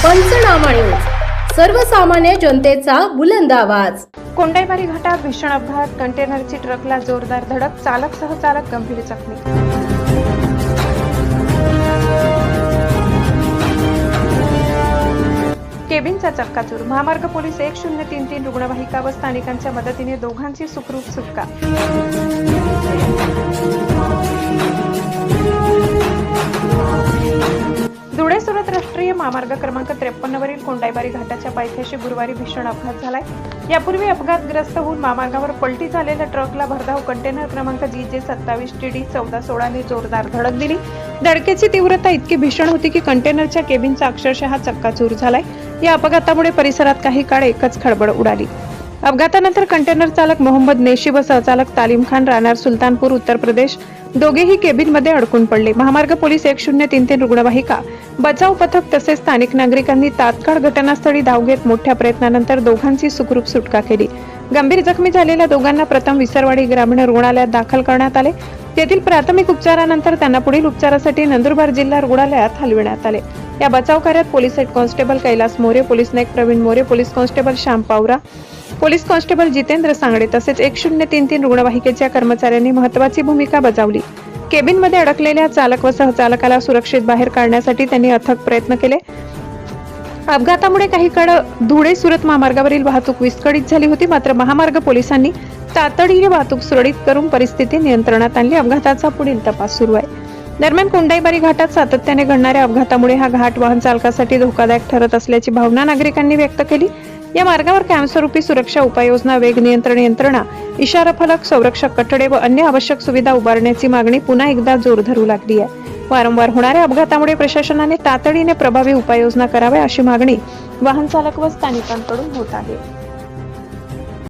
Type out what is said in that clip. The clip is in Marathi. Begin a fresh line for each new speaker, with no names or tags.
पंचनामा न्यूज, सर्वसामान्य जनतेचा बुलंद आवाज।
कोंडाईबारी घाटात भीषण अपघात, कंटेनरची ट्रकला जोरदार धडक, चालक सहचालक गंभीर जखमी। केबिनचा चक्काचूर, महामार्ग पोलीस 1033 रुग्णवाहिका व स्थानिकांच्या मदतीने दोघांची सुखरूप सुटका। धुळे सुरत राष्ट्रीय महामार्ग क्रमांक 53 वरील कोंडाईबारी घाटाच्या पायथ्याशी गुरुवारी भीषण अपघात झालाय। यापूर्वी अपघातग्रस्त होऊन महामार्गावर पलटी झालेल्या ट्रकला भरधाव कंटेनर क्रमांक GJ 27 TD 1416 ने जोरदार धडक दिली। धडकेची तीव्रता इतकी भीषण होती की कंटेनरच्या केबिनचा अक्षरशः चक्काचूर झालाय। या अपघातामुळे परिसरात काही काळ एकच खळबळ उडाली। अपघातानंतर कंटेनर चालक मोहम्मद नेशी व सहचालक तालीम खान, राहणार सुलतानपूर, उत्तर प्रदेश, दोघेही केबिनमध्ये अडकून पडले। महामार्ग पोलीस 1033 रुग्णवाहिका, बचाव पथक तसेच स्थानिक नागरिकांनी तात्काळ घटनास्थळी धाव घेत मोठ्या प्रयत्नानंतर दोघांची सुखरूप सुटका केली। गंभीर जखमी झालेल्या दोघांना प्रथम विसरवाडी ग्रामीण रुग्णालयात दाखल करण्यात आले। तेथील प्राथमिक उपचारानंतर त्यांना पुढील उपचारासाठी नंदुरबार जिल्हा रुग्णालयात हलविण्यात आले। या बचाव कार्यात police head constable Kailas More, police Naik Pravin More, police constable Shyam Pawara, police constable Jitendra Sangde तसेच 1033 रुग्णवाहिकेच्या कर्मचाऱ्यांनी महत्त्वाची भूमिका बजावली। केबिनमध्ये अडकलेल्या चालक व सहचालकाला सुरक्षित बाहेर काढण्यासाठी त्यांनी अथक प्रयत्न केले। अपघातामुळे काही काळ धुळे सुरत महामार्गावरील वाहतूक विस्कळीत झाली होती, मात्र महामार्ग पोलिसांनी तातडीने वाहतूक सुरळीत करून परिस्थिती नियंत्रणात आणली। अपघाताचा पुढील तपास सुरू आहे। दरम्यान कोंडाईबारी घाटात सातत्याने घडणाऱ्या अपघातामुळे हा घाट वाहन चालकासाठी धोकादायक ठरत असल्याची भावना नागरिकांनी व्यक्त केली। या मार्गावर कायमस्वरूपी सुरक्षा उपाययोजना, वेग नियंत्रण यंत्रणा, इशारा फलक, संरक्षक कठडे व अन्य आवश्यक सुविधा उभारण्याची मागणी पुन्हा एकदा जोर धरू लागली आहे। वारंवार होणाऱ्या अपघातामुळे प्रशासनाने तातडीने प्रभावी उपाययोजना कराव्या अशी मागणी वाहन चालक व स्थानिकांकडून होत आहे।